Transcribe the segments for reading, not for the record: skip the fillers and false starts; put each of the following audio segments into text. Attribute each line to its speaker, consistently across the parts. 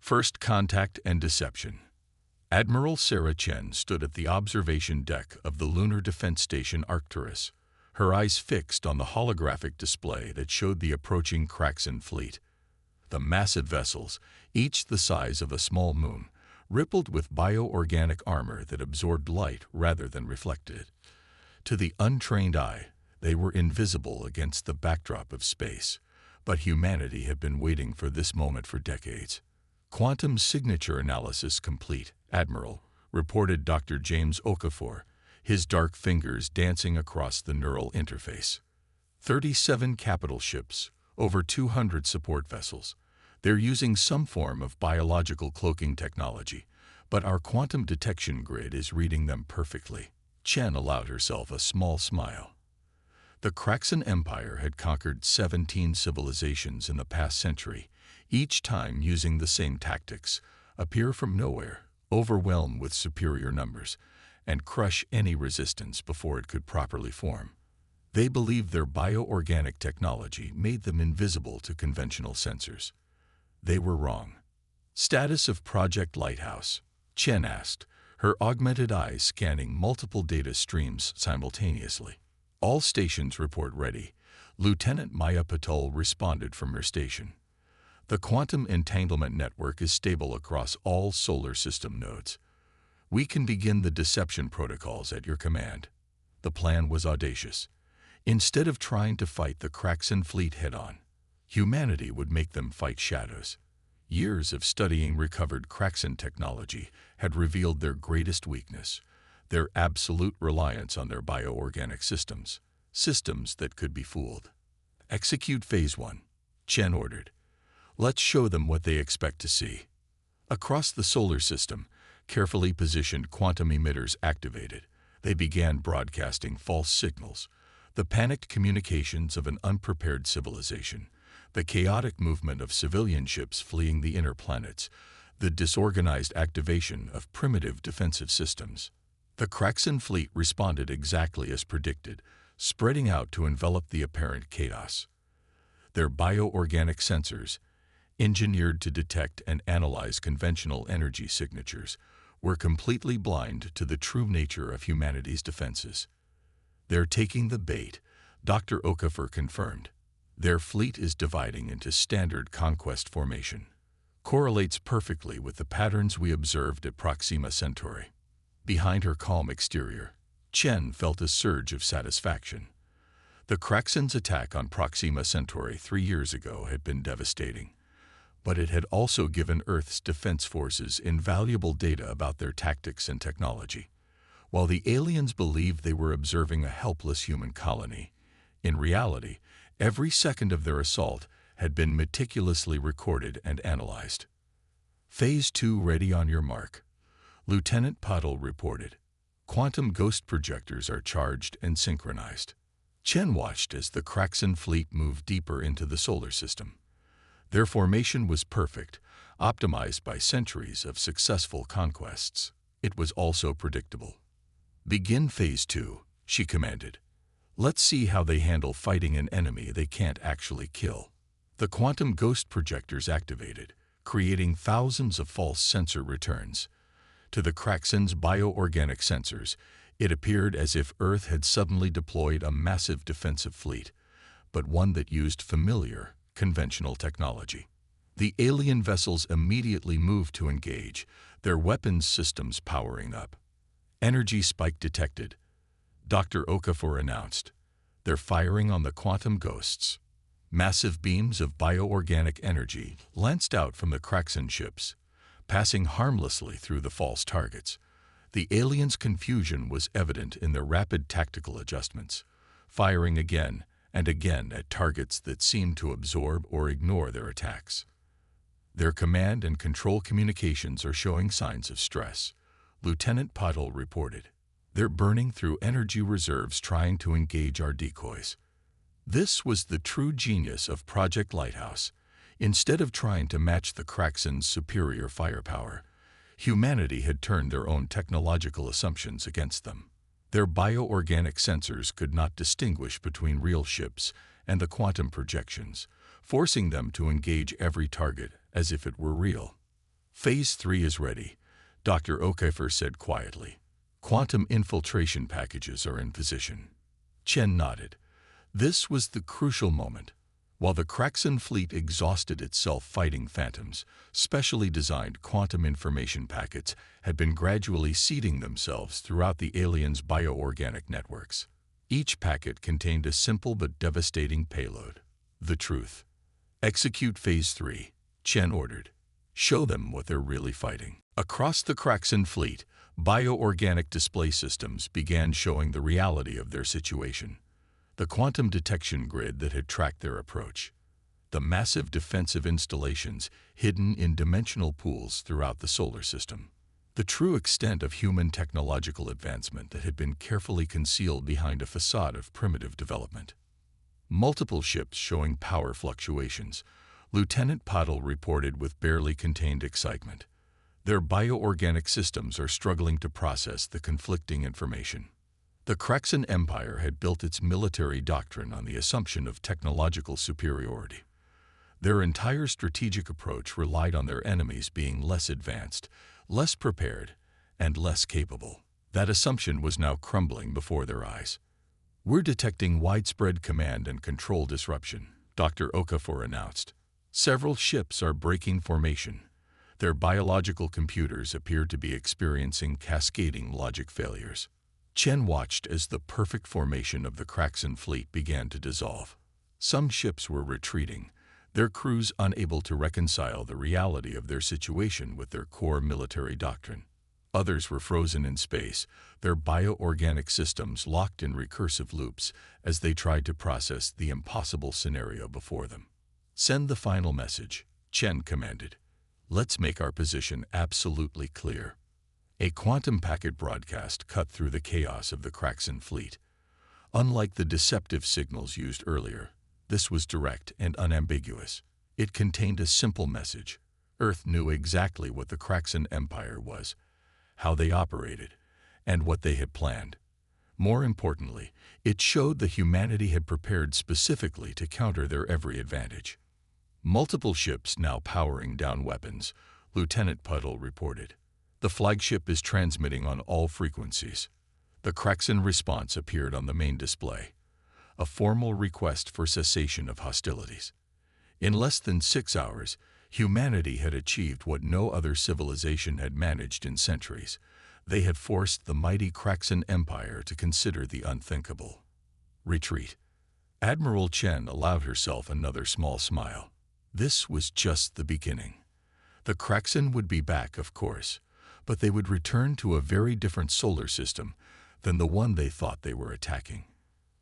Speaker 1: First Contact and Deception. Admiral Sarah Chen stood at the observation deck of the Lunar Defense Station Arcturus, her eyes fixed on the holographic display that showed the approaching Kraxan fleet. The massive vessels, each the size of a small moon, rippled with bioorganic armor that absorbed light rather than reflected it. To the untrained eye, they were invisible against the backdrop of space, but humanity had been waiting for this moment for decades. Quantum signature analysis complete, Admiral, reported Dr. James Okafor, his dark fingers dancing across the neural interface. 37 capital ships, over 200 support vessels. They're using some form of biological cloaking technology, but our quantum detection grid is reading them perfectly. Chen allowed herself a small smile. The Kraxan Empire had conquered 17 civilizations in the past century, each time using the same tactics: appear from nowhere, overwhelm with superior numbers, and crush any resistance before it could properly form. They believed their bioorganic technology made them invisible to conventional sensors. They were wrong. Status of Project Lighthouse, Chen asked, her augmented eyes scanning multiple data streams simultaneously. All stations report ready. Lieutenant Maya Patel responded from her station. The quantum entanglement network is stable across all solar system nodes. We can begin the deception protocols at your command. The plan was audacious. Instead of trying to fight the Kraxan fleet head-on, humanity would make them fight shadows. Years of studying recovered Kraxan technology had revealed their greatest weakness: their absolute reliance on their bioorganic systems, systems that could be fooled. Execute Phase 1, Chen ordered. Let's show them what they expect to see. Across the solar system, carefully positioned quantum emitters activated. They began broadcasting false signals, the panicked communications of an unprepared civilization, the chaotic movement of civilian ships fleeing the inner planets, the disorganized activation of primitive defensive systems. The Kraxan fleet responded exactly as predicted, spreading out to envelop the apparent chaos. Their bioorganic sensors, engineered to detect and analyze conventional energy signatures, were completely blind to the true nature of humanity's defenses. They're taking the bait, Dr. Okafor confirmed. Their fleet is dividing into standard conquest formation. Correlates perfectly with the patterns we observed at Proxima Centauri. Behind her calm exterior, Chen felt a surge of satisfaction. The Kraxans' attack on Proxima Centauri 3 years ago had been devastating, but it had also given Earth's defense forces invaluable data about their tactics and technology. While the aliens believed they were observing a helpless human colony, in reality, every second of their assault had been meticulously recorded and analyzed. Phase 2 ready on your mark, Lieutenant Patel reported. Quantum ghost projectors are charged and synchronized. Chen watched as the Kraxan fleet moved deeper into the solar system. Their formation was perfect, optimized by centuries of successful conquests. It was also predictable. Begin Phase 2, she commanded. Let's see how they handle fighting an enemy they can't actually kill. The quantum ghost projectors activated, creating thousands of false sensor returns. To the Kraxans' bioorganic sensors, it appeared as if Earth had suddenly deployed a massive defensive fleet, but one that used familiar, conventional technology. The alien vessels immediately moved to engage, their weapons systems powering up. Energy spike detected, Dr. Okafor announced. They're firing on the quantum ghosts. Massive beams of bioorganic energy lanced out from the Kraxan ships, passing harmlessly through the false targets. The aliens' confusion was evident in their rapid tactical adjustments, firing again and again at targets that seemed to absorb or ignore their attacks. Their command and control communications are showing signs of stress, Lieutenant Patel reported. They're burning through energy reserves trying to engage our decoys. This was the true genius of Project Lighthouse. Instead of trying to match the Kraxans' superior firepower, humanity had turned their own technological assumptions against them. Their bioorganic sensors could not distinguish between real ships and the quantum projections, forcing them to engage every target as if it were real. Phase 3 is ready, Dr. Okafor said quietly. Quantum infiltration packages are in position. Chen nodded. This was the crucial moment. While the Kraxan fleet exhausted itself fighting phantoms, specially designed quantum information packets had been gradually seeding themselves throughout the aliens' bioorganic networks. Each packet contained a simple but devastating payload: the truth. Execute Phase 3, Chen ordered. Show them what they're really fighting. Across the Kraxan fleet, bioorganic display systems began showing the reality of their situation. The quantum detection grid that had tracked their approach. The massive defensive installations hidden in dimensional pools throughout the solar system. The true extent of human technological advancement that had been carefully concealed behind a facade of primitive development. Multiple ships showing power fluctuations. Lieutenant Paddle reported with barely contained excitement. Their bioorganic systems are struggling to process the conflicting information. The Kraxan Empire had built its military doctrine on the assumption of technological superiority. Their entire strategic approach relied on their enemies being less advanced, less prepared, and less capable. That assumption was now crumbling before their eyes. "We're detecting widespread command and control disruption," Dr. Okafor announced. "Several ships are breaking formation. Their biological computers appear to be experiencing cascading logic failures." Chen watched as the perfect formation of the Kraxan fleet began to dissolve. Some ships were retreating, their crews unable to reconcile the reality of their situation with their core military doctrine. Others were frozen in space, their bioorganic systems locked in recursive loops as they tried to process the impossible scenario before them. "Send the final message," Chen commanded. "Let's make our position absolutely clear." A quantum packet broadcast cut through the chaos of the Kraxan fleet. Unlike the deceptive signals used earlier, this was direct and unambiguous. It contained a simple message. Earth knew exactly what the Kraxan Empire was, how they operated, and what they had planned. More importantly, it showed that humanity had prepared specifically to counter their every advantage. Multiple ships now powering down weapons, Lieutenant Puddle reported. The flagship is transmitting on all frequencies. The Kraxan response appeared on the main display. A formal request for cessation of hostilities. In less than 6 hours, humanity had achieved what no other civilization had managed in centuries. They had forced the mighty Kraxan Empire to consider the unthinkable. Retreat. Admiral Chen allowed herself another small smile. This was just the beginning. The Kraxan would be back, of course, but they would return to a very different solar system than the one they thought they were attacking.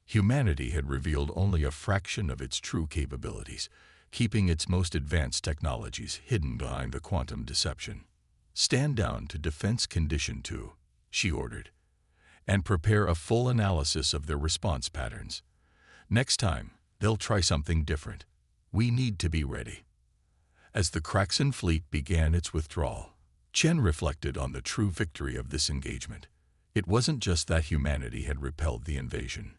Speaker 1: Humanity had revealed only a fraction of its true capabilities, keeping its most advanced technologies hidden behind the quantum deception. "Stand down to Defense Condition 2, she ordered, "and prepare a full analysis of their response patterns. Next time, they'll try something different. We need to be ready." As the Kraxan fleet began its withdrawal, Chen reflected on the true victory of this engagement. It wasn't just that humanity had repelled the invasion.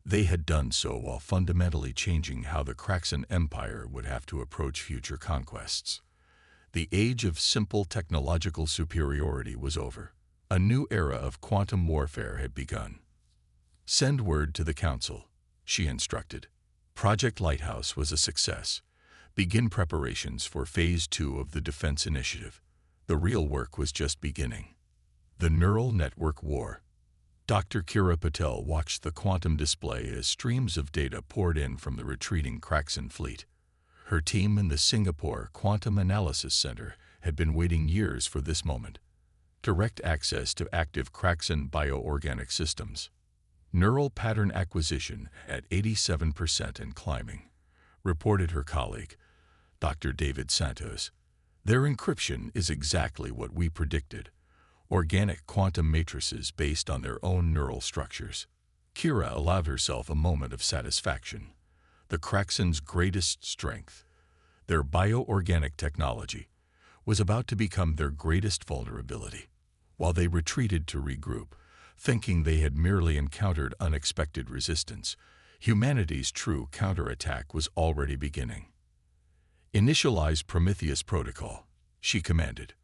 Speaker 1: They had done so while fundamentally changing how the Kraxan Empire would have to approach future conquests. The age of simple technological superiority was over. A new era of quantum warfare had begun. "Send word to the Council," she instructed. Project Lighthouse was a success. Begin preparations for Phase 2 of the Defense Initiative. The real work was just beginning. The Neural Network War. Dr. Kira Patel watched the quantum display as streams of data poured in from the retreating Kraxan fleet. Her team in the Singapore Quantum Analysis Center had been waiting years for this moment. Direct access to active Kraxan bioorganic systems. Neural pattern acquisition at 87% and climbing, reported her colleague, Dr. David Santos. "Their encryption is exactly what we predicted. Organic quantum matrices based on their own neural structures." Kira allowed herself a moment of satisfaction. The Kraxan's greatest strength, their bioorganic technology, was about to become their greatest vulnerability. While they retreated to regroup, thinking they had merely encountered unexpected resistance, humanity's true counterattack was already beginning. "Initialize Prometheus Protocol," she commanded.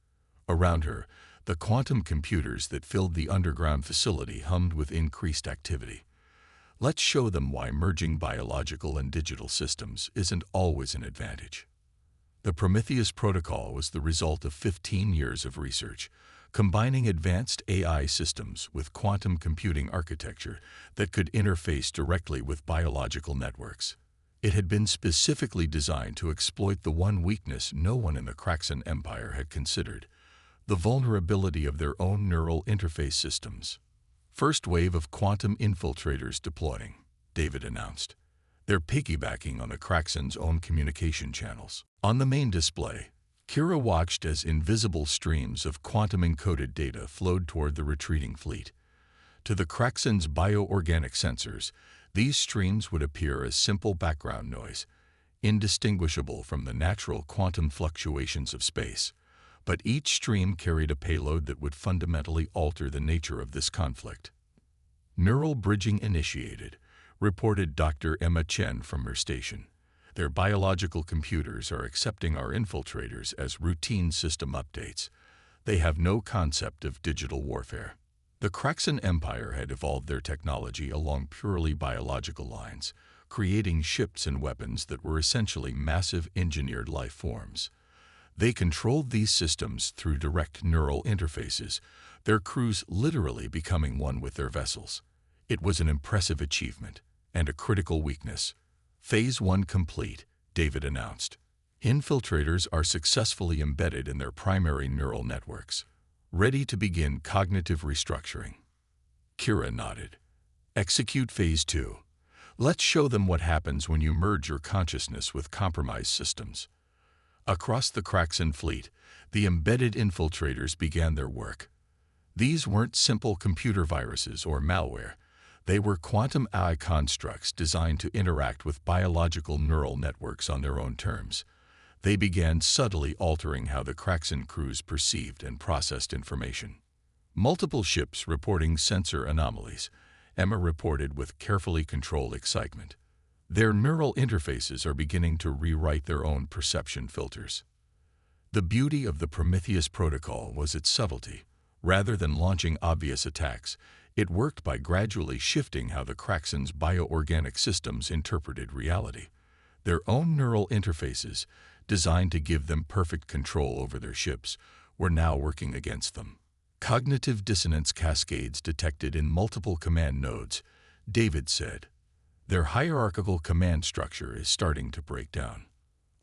Speaker 1: Around her, the quantum computers that filled the underground facility hummed with increased activity. Let's show them why merging biological and digital systems isn't always an advantage. The Prometheus Protocol was the result of 15 years of research, combining advanced AI systems with quantum computing architecture that could interface directly with biological networks. It had been specifically designed to exploit the one weakness no one in the Kraxan Empire had considered: the vulnerability of their own neural interface systems. First wave of quantum infiltrators deploying, David announced. They're piggybacking on the Kraxan's own communication channels. On the main display, Kira watched as invisible streams of quantum-encoded data flowed toward the retreating fleet. To the Kraxan's bioorganic sensors, these streams would appear as simple background noise, indistinguishable from the natural quantum fluctuations of space. But each stream carried a payload that would fundamentally alter the nature of this conflict. Neural bridging initiated, reported Dr. Emma Chen from her station. Their biological computers are accepting our infiltrators as routine system updates. They have no concept of digital warfare. The Kraxan Empire had evolved their technology along purely biological lines, creating ships and weapons that were essentially massive engineered life forms. They controlled these systems through direct neural interfaces, their crews literally becoming one with their vessels. It was an impressive achievement and a critical weakness. Phase 1 complete, David announced. Infiltrators are successfully embedded in their primary neural networks, ready to begin cognitive restructuring. Kira nodded. Execute Phase 2. Let's show them what happens when you merge your consciousness with compromised systems. Across the Kraxan fleet, the embedded infiltrators began their work. These weren't simple computer viruses or malware. They were quantum AI constructs designed to interact with biological neural networks on their own terms. They began subtly altering how the Kraxan crews perceived and processed information. Multiple ships reporting sensor anomalies, Emma reported with carefully controlled excitement. Their neural interfaces are beginning to rewrite their own perception filters. The beauty of the Prometheus Protocol was its subtlety. Rather than launching obvious attacks, it worked by gradually shifting how the Kraxan's bioorganic systems interpreted reality. Their own neural interfaces, designed to give them perfect control over their ships, were now working against them. Cognitive dissonance cascades detected in multiple command nodes, David said. Their hierarchical command structure is starting to break down.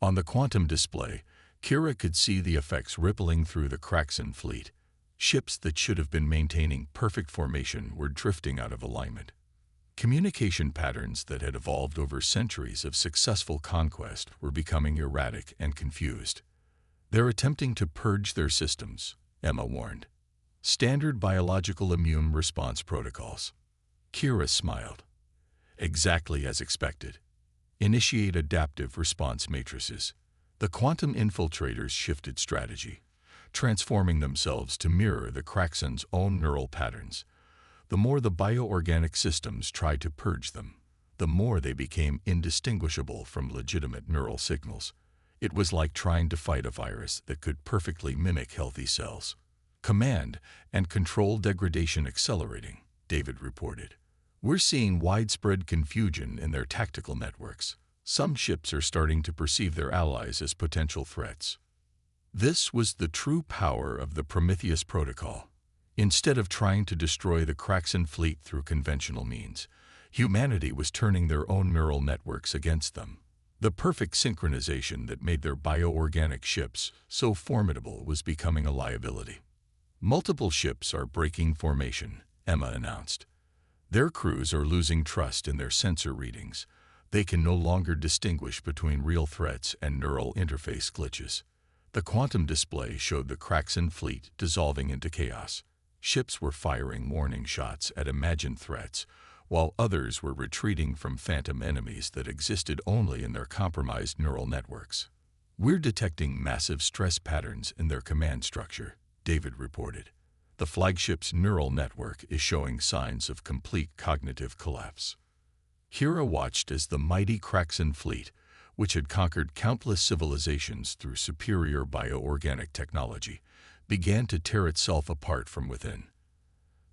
Speaker 1: On the quantum display, Kira could see the effects rippling through the Kraxan fleet. Ships that should have been maintaining perfect formation were drifting out of alignment. Communication patterns that had evolved over centuries of successful conquest were becoming erratic and confused. They're attempting to purge their systems, Emma warned. Standard biological immune response protocols. Kira smiled. Exactly as expected. Initiate adaptive response matrices. The quantum infiltrators shifted strategy, transforming themselves to mirror the Kraxan's own neural patterns. The more the bioorganic systems tried to purge them, the more they became indistinguishable from legitimate neural signals. It was like trying to fight a virus that could perfectly mimic healthy cells. Command and control degradation accelerating, David reported. We're seeing widespread confusion in their tactical networks. Some ships are starting to perceive their allies as potential threats. This was the true power of the Prometheus Protocol. Instead of trying to destroy the Kraxan fleet through conventional means, humanity was turning their own neural networks against them. The perfect synchronization that made their bioorganic ships so formidable was becoming a liability. Multiple ships are breaking formation, Emma announced. Their crews are losing trust in their sensor readings. They can no longer distinguish between real threats and neural interface glitches. The quantum display showed the Kraxan fleet dissolving into chaos. Ships were firing warning shots at imagined threats, while others were retreating from phantom enemies that existed only in their compromised neural networks. We're detecting massive stress patterns in their command structure, David reported. The flagship's neural network is showing signs of complete cognitive collapse. Kira watched as the mighty Kraxan fleet, which had conquered countless civilizations through superior bioorganic technology, began to tear itself apart from within.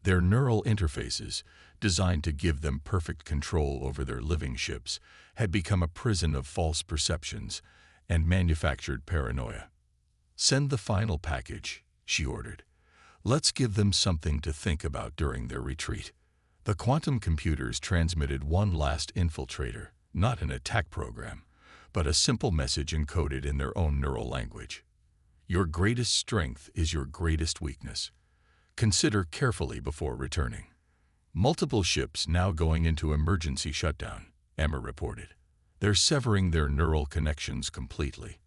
Speaker 1: Their neural interfaces, designed to give them perfect control over their living ships, had become a prison of false perceptions and manufactured paranoia. "Send the final package," she ordered. "Let's give them something to think about during their retreat." The quantum computers transmitted one last infiltrator, not an attack program, but a simple message encoded in their own neural language. "Your greatest strength is your greatest weakness. Consider carefully before returning." "Multiple ships now going into emergency shutdown," Emma reported. "They're severing their neural connections completely.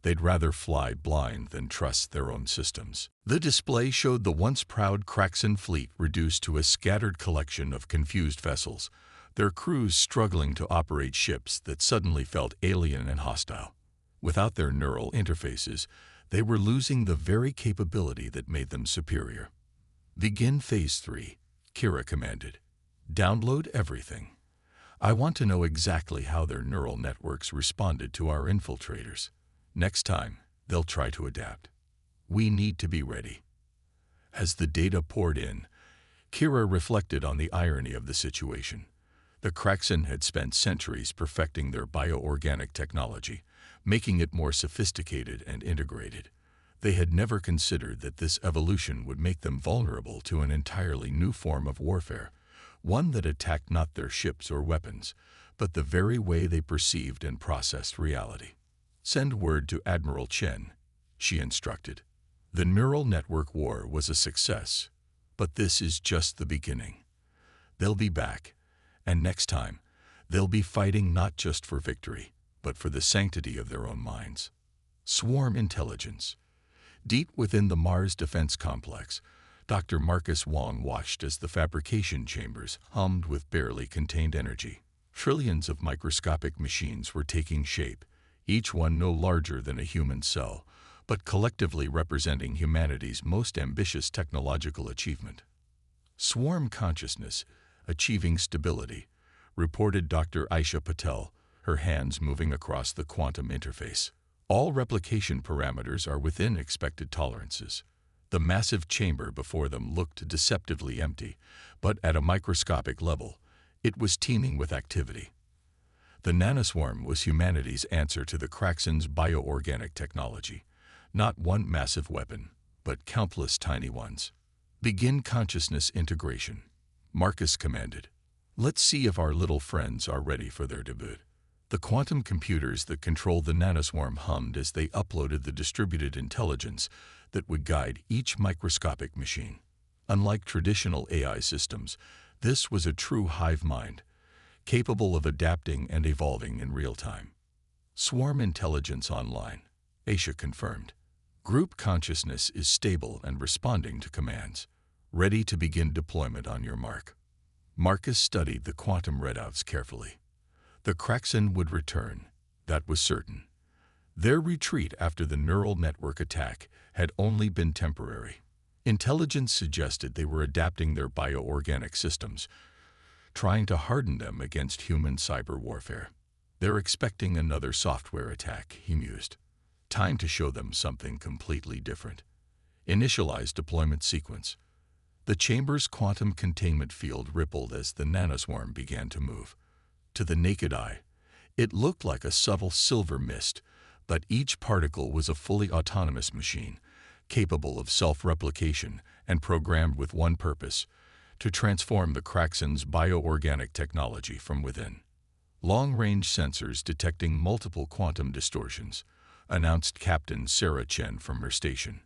Speaker 1: They'd rather fly blind than trust their own systems." The display showed the once proud Kraxan fleet reduced to a scattered collection of confused vessels, their crews struggling to operate ships that suddenly felt alien and hostile. Without their neural interfaces, they were losing the very capability that made them superior. "Begin Phase 3, Kira commanded. "Download everything. I want to know exactly how their neural networks responded to our infiltrators. Next time, they'll try to adapt. We need to be ready." As the data poured in, Kira reflected on the irony of the situation. The Kraxan had spent centuries perfecting their bioorganic technology, making it more sophisticated and integrated. They had never considered that this evolution would make them vulnerable to an entirely new form of warfare, one that attacked not their ships or weapons, but the very way they perceived and processed reality. "Send word to Admiral Chen," she instructed. "The neural network war was a success, but this is just the beginning. They'll be back, and next time, they'll be fighting not just for victory, but for the sanctity of their own minds." Swarm intelligence. Deep within the Mars Defense Complex, Dr. Marcus Wong watched as the fabrication chambers hummed with barely contained energy. Trillions of microscopic machines were taking shape, each one no larger than a human cell, but collectively representing humanity's most ambitious technological achievement. "Swarm consciousness, achieving stability," reported Dr. Aisha Patel, her hands moving across the quantum interface. "All replication parameters are within expected tolerances." The massive chamber before them looked deceptively empty, but at a microscopic level, it was teeming with activity. The nanoswarm was humanity's answer to the Kraxan's bioorganic technology. Not one massive weapon, but countless tiny ones. "Begin consciousness integration," Marcus commanded. "Let's see if our little friends are ready for their debut." The quantum computers that controlled the nanoswarm hummed as they uploaded the distributed intelligence that would guide each microscopic machine. Unlike traditional AI systems, this was a true hive mind, capable of adapting and evolving in real time. "Swarm intelligence online," Aisha confirmed. "Group consciousness is stable and responding to commands, ready to begin deployment on your mark." Marcus studied the quantum readouts carefully. The Kraxan would return, that was certain. Their retreat after the neural network attack had only been temporary. Intelligence suggested they were adapting their bioorganic systems, trying to harden them against human cyber warfare. "They're expecting another software attack," he mused. "Time to show them something completely different." Initialize deployment sequence. The chamber's quantum containment field rippled as the nanoswarm began to move. To the naked eye, it looked like a subtle silver mist, but each particle was a fully autonomous machine, capable of self-replication and programmed with one purpose: to transform the Kraxan's bioorganic technology from within. "Long-range sensors detecting multiple quantum distortions," announced Captain Sarah Chen from her station.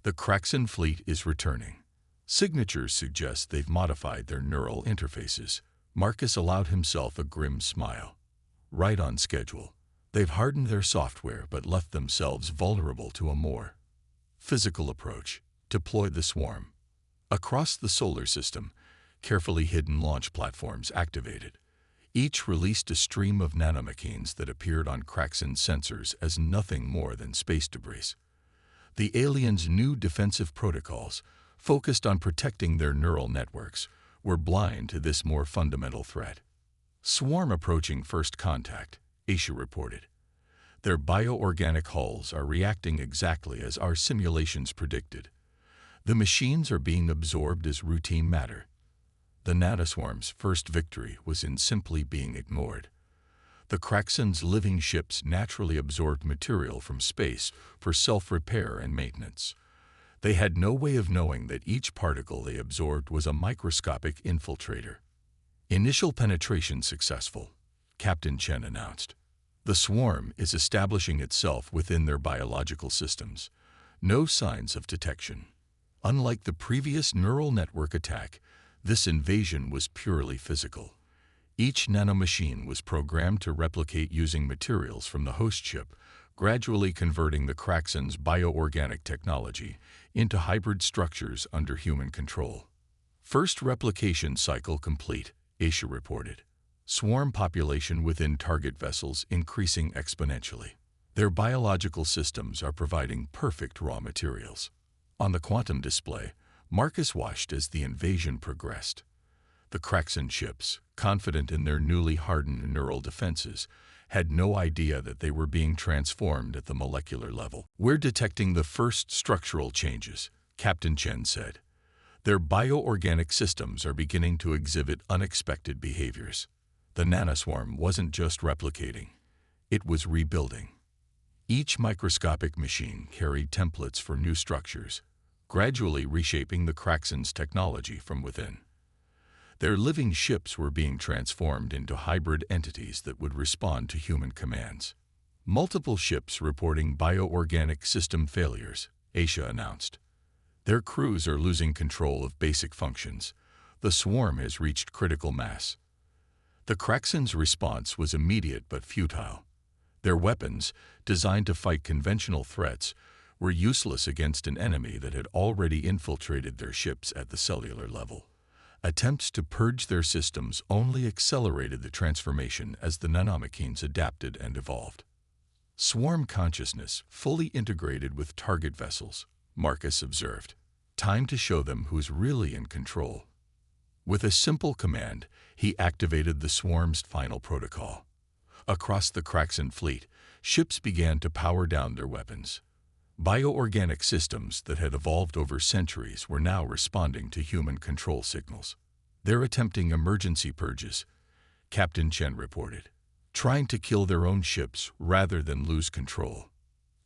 Speaker 1: "The Kraxan fleet is returning. Signatures suggest they've modified their neural interfaces." Marcus allowed himself a grim smile. "Right on schedule. They've hardened their software but left themselves vulnerable to a more physical approach. Deploy the swarm." Across the solar system, carefully hidden launch platforms activated. Each released a stream of nanomachines that appeared on Kraxan sensors as nothing more than space debris. The aliens' new defensive protocols, focused on protecting their neural networks, were blind to this more fundamental threat. "Swarm approaching first contact," Asia reported. Their bioorganic hulls are reacting exactly as our simulations predicted. The machines are being absorbed as routine matter. The nanoswarm's first victory was in simply being ignored. The Kraxen's living ships naturally absorbed material from space for self-repair and maintenance. They had no way of knowing that each particle they absorbed was a microscopic infiltrator. Initial penetration successful, Captain Chen announced. The swarm is establishing itself within their biological systems. No signs of detection. Unlike the previous neural network attack, this invasion was purely physical. Each nanomachine was programmed to replicate using materials from the host ship, gradually converting the Kraxen's bioorganic technology into hybrid structures under human control. First replication cycle complete, Asia reported. Swarm population within target vessels increasing exponentially. Their biological systems are providing perfect raw materials. On the quantum display, Marcus watched as the invasion progressed. The Kraxen ships, confident in their newly hardened neural defenses, had no idea that they were being transformed at the molecular level. "We're detecting the first structural changes," Captain Chen said. "Their bioorganic systems are beginning to exhibit unexpected behaviors." The nanoswarm wasn't just replicating, it was rebuilding. Each microscopic machine carried templates for new structures, gradually reshaping the Kraxen's technology from within. Their living ships were being transformed into hybrid entities that would respond to human commands. Multiple ships reporting bioorganic system failures, Asia announced. Their crews are losing control of basic functions. The swarm has reached critical mass. The Kraxen's response was immediate but futile. Their weapons, designed to fight conventional threats, were useless against an enemy that had already infiltrated their ships at the cellular level. Attempts to purge their systems only accelerated the transformation as the nanomachines adapted and evolved. Swarm consciousness fully integrated with target vessels, Marcus observed. Time to show them who's really in control. With a simple command, he activated the swarm's final protocol. Across the Kraxen fleet, ships began to power down their weapons. Bioorganic systems that had evolved over centuries were now responding to human control signals. "They're attempting emergency purges," Captain Chen reported, "trying to kill their own ships rather than lose control."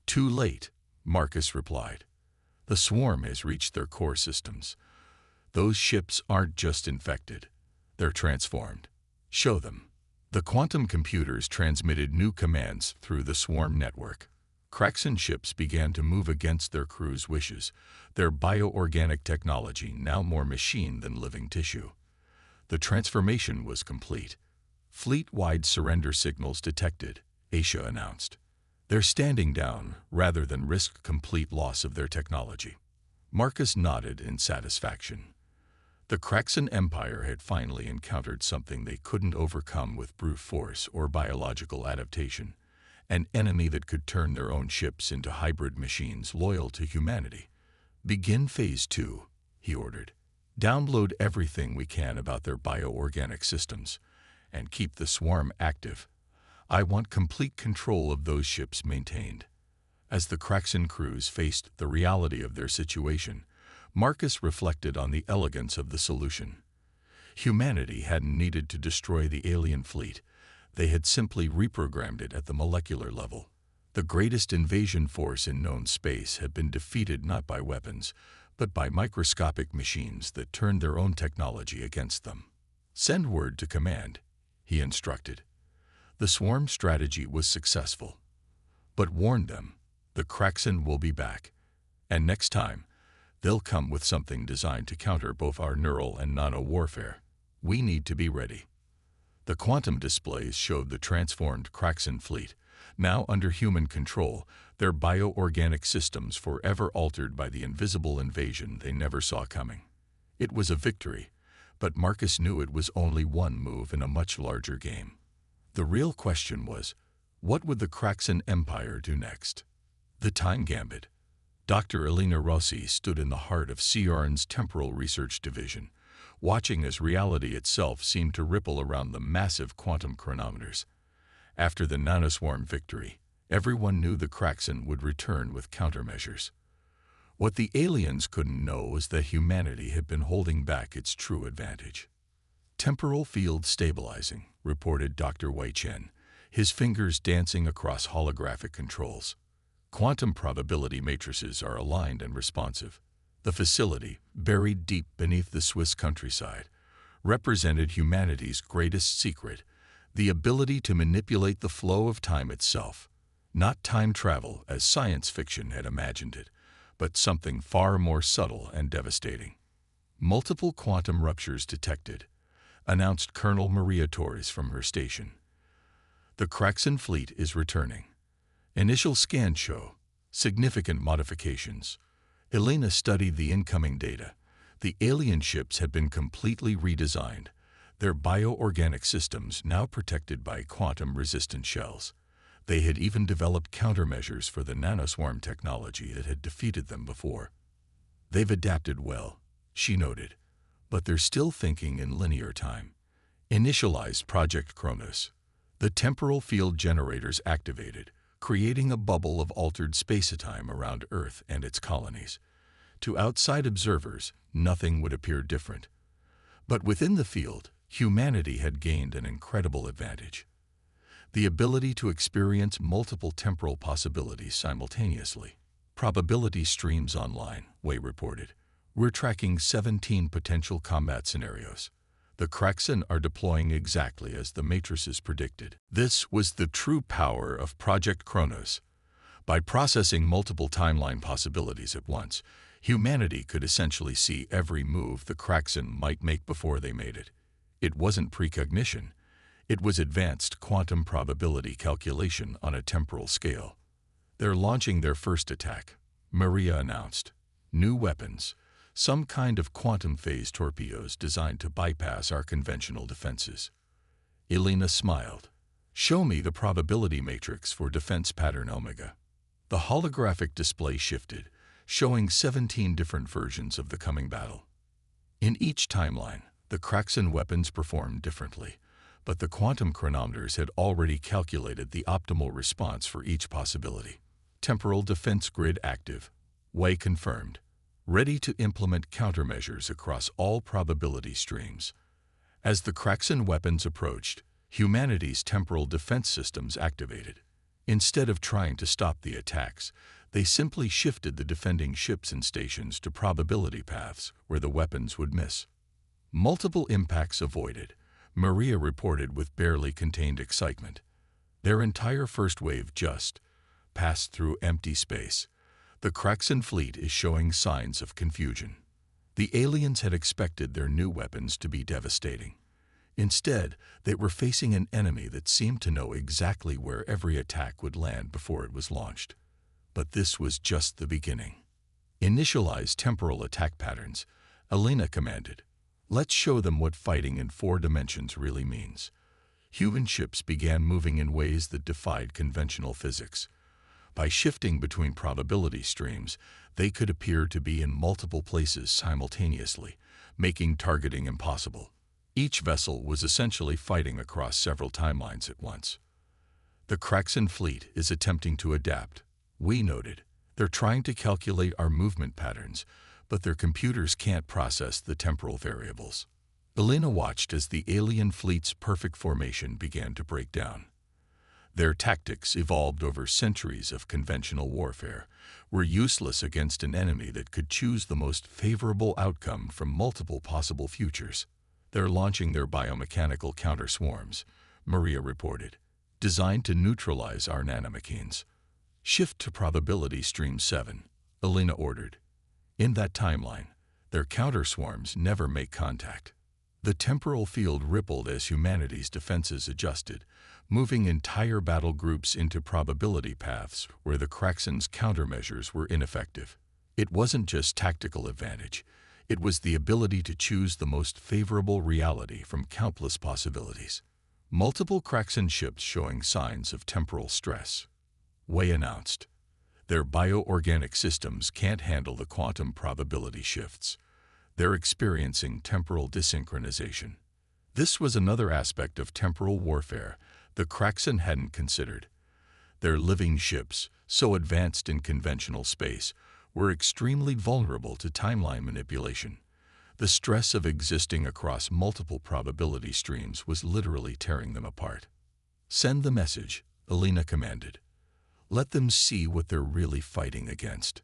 Speaker 1: "Too late," Marcus replied. "The swarm has reached their core systems. Those ships aren't just infected, they're transformed. Show them." The quantum computers transmitted new commands through the swarm network. Kraxen ships began to move against their crews' wishes, their bioorganic technology now more machine than living tissue. The transformation was complete. Fleet-wide surrender signals detected, Asia announced. "They're standing down rather than risk complete loss of their technology." Marcus nodded in satisfaction. The Kraxen Empire had finally encountered something they couldn't overcome with brute force or biological adaptation, an enemy that could turn their own ships into hybrid machines loyal to humanity. "Begin Phase 2, he ordered. "Download everything we can about their bioorganic systems, and keep the swarm active. I want complete control of those ships maintained." As the Kraxen crews faced the reality of their situation, Marcus reflected on the elegance of the solution. Humanity hadn't needed to destroy the alien fleet. They had simply reprogrammed it at the molecular level. The greatest invasion force in known space had been defeated not by weapons, but by microscopic machines that turned their own technology against them. "Send word to command," he instructed. The swarm strategy was successful. But warn them, the Kraxen will be back. And next time, they'll come with something designed to counter both our neural and nano-warfare. We need to be ready. The quantum displays showed the transformed Kraxen fleet, now under human control, their bioorganic systems forever altered by the invisible invasion they never saw coming. It was a victory, but Marcus knew it was only one move in a much larger game. The real question was, what would the Kraxen Empire do next? The Time Gambit. Dr. Elena Rossi stood in the heart of CERN's Temporal Research Division, watching as reality itself seemed to ripple around the massive quantum chronometers. After the nanoswarm victory, everyone knew the Kraxen would return with countermeasures. What the aliens couldn't know was that humanity had been holding back its true advantage. Temporal field stabilizing, reported Dr. Wei Chen, his fingers dancing across holographic controls. Quantum probability matrices are aligned and responsive. The facility, buried deep beneath the Swiss countryside, represented humanity's greatest secret, the ability to manipulate the flow of time itself. Not time travel as science fiction had imagined it, but something far more subtle and devastating. Multiple quantum ruptures detected, announced Colonel Maria Torres from her station. The Kraxen fleet is returning. Initial scans show significant modifications. Elena studied the incoming data. The alien ships had been completely redesigned, their bioorganic systems now protected by quantum-resistant shells. They had even developed countermeasures for the nanoswarm technology that had defeated them before. They've adapted well, she noted, but they're still thinking in linear time. Initialized Project Kronos. The temporal field generators activated, creating a bubble of altered spacetime around Earth and its colonies. To outside observers, nothing would appear different. But within the field, humanity had gained an incredible advantage. The ability to experience multiple temporal possibilities simultaneously. Probability streams online, Wei reported. We're tracking 17 potential combat scenarios. The Kraxen are deploying exactly as the matrices predicted. This was the true power of Project Kronos. By processing multiple timeline possibilities at once, humanity could essentially see every move the Kraxen might make before they made it. It wasn't precognition. It was advanced quantum probability calculation on a temporal scale. They're launching their first attack, Maria announced. New weapons. Some kind of quantum phase torpedoes designed to bypass our conventional defenses. Elena smiled. Show me the probability matrix for defense pattern Omega. The holographic display shifted, showing 17 different versions of the coming battle. In each timeline, the Kraxen weapons performed differently, but the quantum chronometers had already calculated the optimal response for each possibility. Temporal defense grid active, Wei confirmed. Ready to implement countermeasures across all probability streams. As the Kraxen weapons approached, humanity's temporal defense systems activated. Instead of trying to stop the attacks, they simply shifted the defending ships and stations to probability paths where the weapons would miss. Multiple impacts avoided, Maria reported with barely contained excitement. Their entire first wave just passed through empty space. The Kraxen fleet is showing signs of confusion. The aliens had expected their new weapons to be devastating. Instead, they were facing an enemy that seemed to know exactly where every attack would land before it was launched. But this was just the beginning. Initialize temporal attack patterns, Elena commanded. Let's show them what fighting in 4 dimensions really means. Human ships began moving in ways that defied conventional physics. By shifting between probability streams, they could appear to be in multiple places simultaneously, making targeting impossible. Each vessel was essentially fighting across several timelines at once. The Kraxen fleet is attempting to adapt, we noted. They're trying to calculate our movement patterns, but their computers can't process the temporal variables. Elena watched as the alien fleet's perfect formation began to break down. Their tactics, evolved over centuries of conventional warfare, were useless against an enemy that could choose the most favorable outcome from multiple possible futures. They're launching their biomechanical counter-swarms, Maria reported, designed to neutralize our nanomachines. Shift to probability stream 7, Elena ordered. In that timeline, their counter-swarms never make contact. The temporal field rippled as humanity's defenses adjusted, moving entire battle groups into probability paths where the Kraxen's countermeasures were ineffective. It wasn't just tactical advantage. It was the ability to choose the most favorable reality from countless possibilities. Multiple Kraxen ships showing signs of temporal stress. Wei announced. Their bioorganic systems can't handle the quantum probability shifts. They're experiencing temporal desynchronization. This was another aspect of temporal warfare the Kraxan hadn't considered. Their living ships, so advanced in conventional space, were extremely vulnerable to timeline manipulation. The stress of existing across multiple probability streams was literally tearing them apart. "Send the message," Alina commanded. "Let them see what they're really fighting against."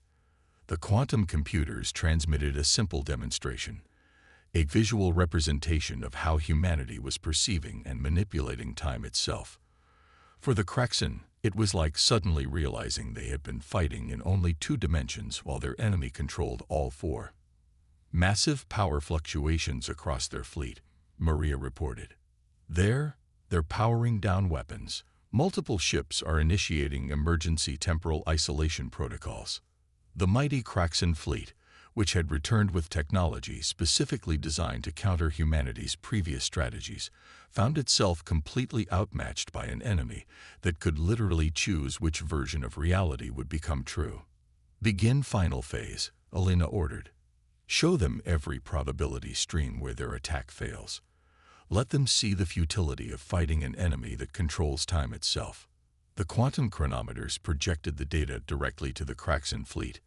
Speaker 1: The quantum computers transmitted a simple demonstration, a visual representation of how humanity was perceiving and manipulating time itself. For the Kraxan, it was like suddenly realizing they had been fighting in only 2 dimensions while their enemy controlled all 4. "Massive power fluctuations across their fleet," Maria reported. "They're powering down weapons. Multiple ships are initiating emergency temporal isolation protocols." The mighty Kraxan fleet, which had returned with technology specifically designed to counter humanity's previous strategies, found itself completely outmatched by an enemy that could literally choose which version of reality would become true. "Begin final phase," Alina ordered. "Show them every probability stream where their attack fails. Let them see the futility of fighting an enemy that controls time itself." The quantum chronometers projected the data directly to the Kraxan fleet.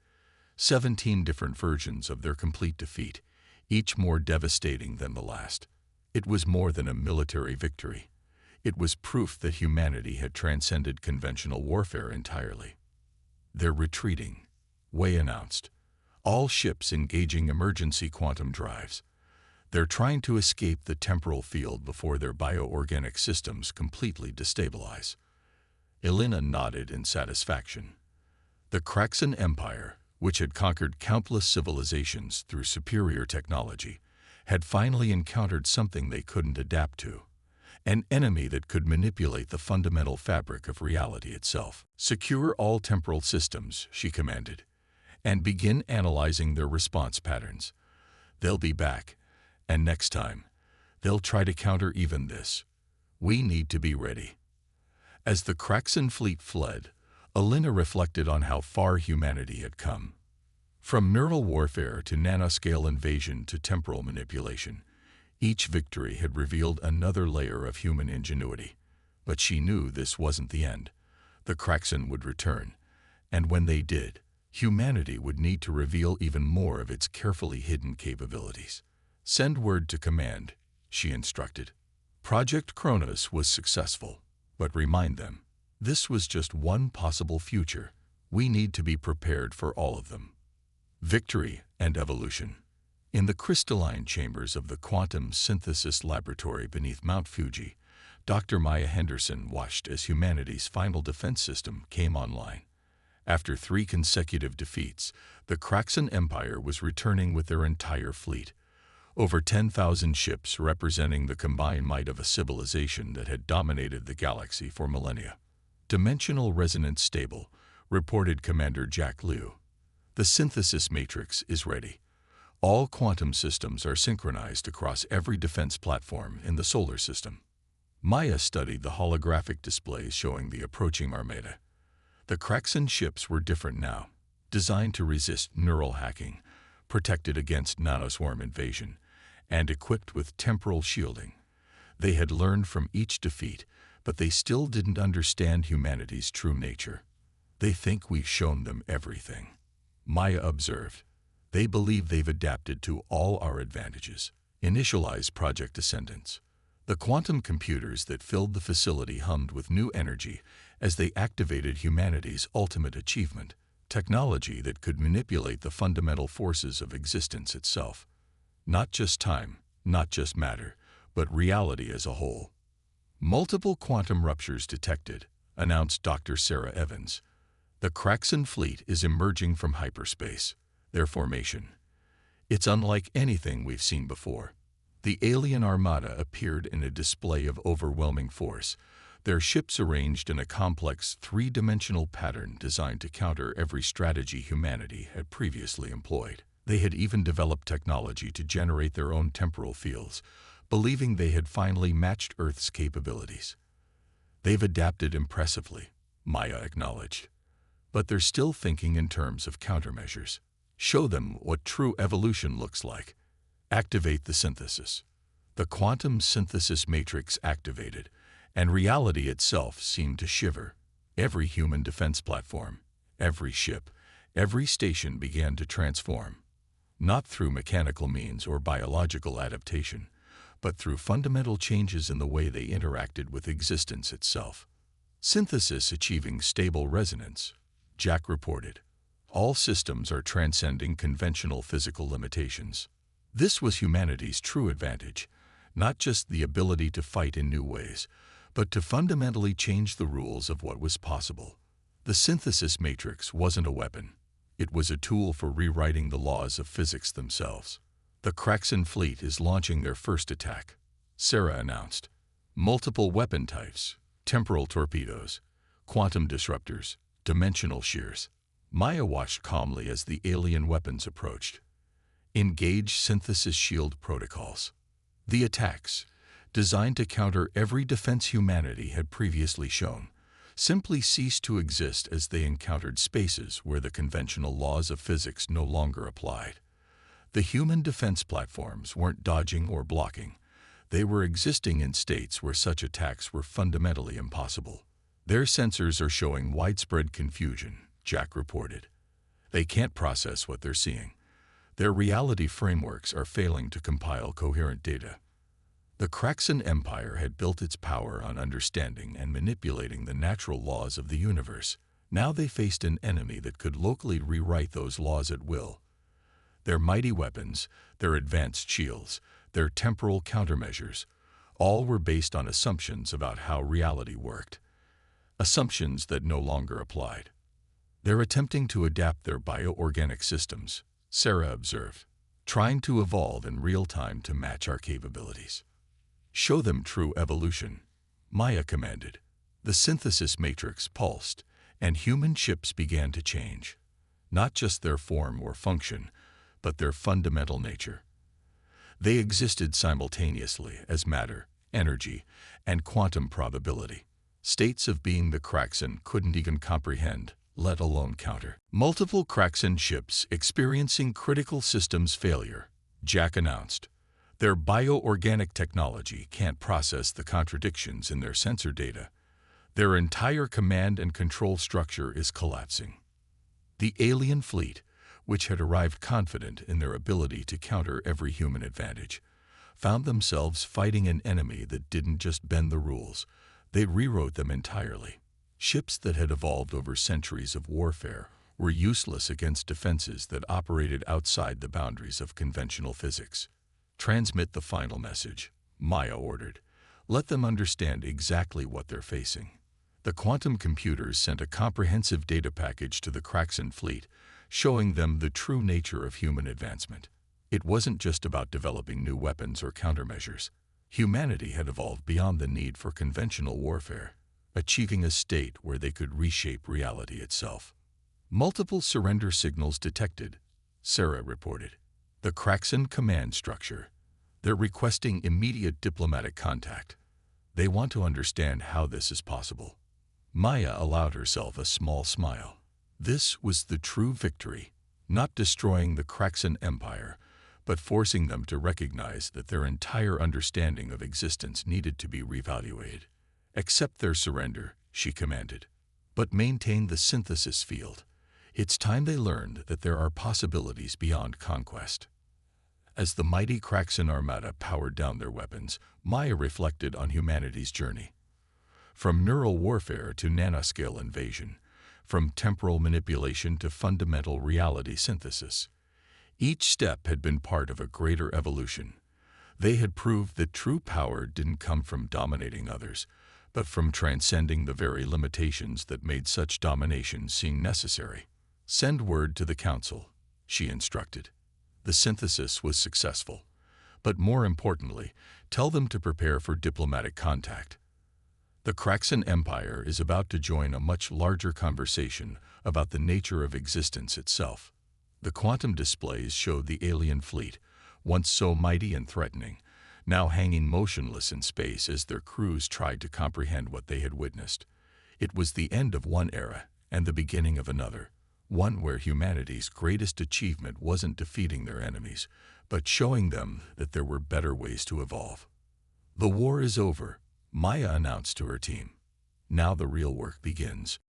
Speaker 1: 17 different versions of their complete defeat, each more devastating than the last. It was more than a military victory. It was proof that humanity had transcended conventional warfare entirely. "They're retreating," Wei announced. "All ships engaging emergency quantum drives. They're trying to escape the temporal field before their bioorganic systems completely destabilize." Alina nodded in satisfaction. The Kraxan Empire, which had conquered countless civilizations through superior technology, had finally encountered something they couldn't adapt to, an enemy that could manipulate the fundamental fabric of reality itself. "Secure all temporal systems," she commanded, "and begin analyzing their response patterns. They'll be back, and next time, they'll try to counter even this. We need to be ready." As the Kraxan fleet fled, Alina reflected on how far humanity had come. From neural warfare to nanoscale invasion to temporal manipulation, each victory had revealed another layer of human ingenuity. But she knew this wasn't the end. The Kraxan would return, and when they did, humanity would need to reveal even more of its carefully hidden capabilities. "Send word to command," she instructed. Project Kronos was successful, but remind them, this was just one possible future. We need to be prepared for all of them. Victory and evolution. In the crystalline chambers of the Quantum Synthesis Laboratory beneath Mount Fuji, Dr. Maya Henderson watched as humanity's final defense system came online. After 3 consecutive defeats, the Kraxan Empire was returning with their entire fleet. Over 10,000 ships representing the combined might of a civilization that had dominated the galaxy for millennia. "Dimensional resonance stable," reported Commander Jack Liu. "The synthesis matrix is ready. All quantum systems are synchronized across every defense platform in the solar system." Maya studied the holographic displays showing the approaching armada. The Kraxan ships were different now, designed to resist neural hacking, protected against nanoswarm invasion, and equipped with temporal shielding. They had learned from each defeat, but they still didn't understand humanity's true nature. "They think we've shown them everything," Maya observed. "They believe they've adapted to all our advantages." Initialize Project Ascendance. The quantum computers that filled the facility hummed with new energy as they activated humanity's ultimate achievement, technology that could manipulate the fundamental forces of existence itself. Not just time, not just matter, but reality as a whole. "Multiple quantum ruptures detected," announced Dr. Sarah Evans. "The Kraxan fleet is emerging from hyperspace. Their formation. It's unlike anything we've seen before." The alien armada appeared in a display of overwhelming force, their ships arranged in a complex 3-dimensional pattern designed to counter every strategy humanity had previously employed. They had even developed technology to generate their own temporal fields, believing they had finally matched Earth's capabilities. "They've adapted impressively," Maya acknowledged. "But they're still thinking in terms of countermeasures. Show them what true evolution looks like. Activate the synthesis." The quantum synthesis matrix activated, and reality itself seemed to shiver. Every human defense platform, every ship, every station began to transform, not through mechanical means or biological adaptation, but through fundamental changes in the way they interacted with existence itself. Synthesis achieving stable resonance, Jack reported. All systems are transcending conventional physical limitations. This was humanity's true advantage, not just the ability to fight in new ways, but to fundamentally change the rules of what was possible. The synthesis matrix wasn't a weapon. It was a tool for rewriting the laws of physics themselves. The Kraxan fleet is launching their first attack, Sarah announced. Multiple weapon types, temporal torpedoes, quantum disruptors, dimensional shears. Maya watched calmly as the alien weapons approached. Engage synthesis shield protocols. The attacks, designed to counter every defense humanity had previously shown, simply ceased to exist as they encountered spaces where the conventional laws of physics no longer applied. The human defense platforms weren't dodging or blocking. They were existing in states where such attacks were fundamentally impossible. Their sensors are showing widespread confusion, Jack reported. They can't process what they're seeing. Their reality frameworks are failing to compile coherent data. The Kraxan Empire had built its power on understanding and manipulating the natural laws of the universe. Now they faced an enemy that could locally rewrite those laws at will. Their mighty weapons, their advanced shields, their temporal countermeasures, all were based on assumptions about how reality worked. Assumptions that no longer applied. They're attempting to adapt their bioorganic systems, Sarah observed, trying to evolve in real time to match our capabilities. Show them true evolution, Maya commanded. The synthesis matrix pulsed, and human ships began to change. Not just their form or function, but their fundamental nature. They existed simultaneously as matter, energy, and quantum probability. States of being the Kraxan couldn't even comprehend, let alone counter. Multiple Kraxan ships experiencing critical systems failure, Jack announced. Their bioorganic technology can't process the contradictions in their sensor data. Their entire command and control structure is collapsing. The alien fleet, which had arrived confident in their ability to counter every human advantage, found themselves fighting an enemy that didn't just bend the rules, they rewrote them entirely. Ships that had evolved over centuries of warfare were useless against defenses that operated outside the boundaries of conventional physics. Transmit the final message, Maya ordered. Let them understand exactly what they're facing. The quantum computers sent a comprehensive data package to the Kraxan fleet, showing them the true nature of human advancement. It wasn't just about developing new weapons or countermeasures. Humanity had evolved beyond the need for conventional warfare, achieving a state where they could reshape reality itself. Multiple surrender signals detected, Sarah reported. The Kraxan command structure. They're requesting immediate diplomatic contact. They want to understand how this is possible. Maya allowed herself a small smile. This was the true victory, not destroying the Kraxan Empire, but forcing them to recognize that their entire understanding of existence needed to be reevaluated. Accept their surrender, she commanded, but maintain the synthesis field. It's time they learned that there are possibilities beyond conquest. As the mighty Kraxan armada powered down their weapons, Maya reflected on humanity's journey. From neural warfare to nanoscale invasion, from temporal manipulation to fundamental reality synthesis. Each step had been part of a greater evolution. They had proved that true power didn't come from dominating others, but from transcending the very limitations that made such domination seem necessary. Send word to the council, she instructed. The synthesis was successful, but more importantly, tell them to prepare for diplomatic contact. The Kraxan Empire is about to join a much larger conversation about the nature of existence itself. The quantum displays showed the alien fleet, once so mighty and threatening, now hanging motionless in space as their crews tried to comprehend what they had witnessed. It was the end of one era and the beginning of another, one where humanity's greatest achievement wasn't defeating their enemies, but showing them that there were better ways to evolve. The war is over, Maya announced to her team. Now the real work begins.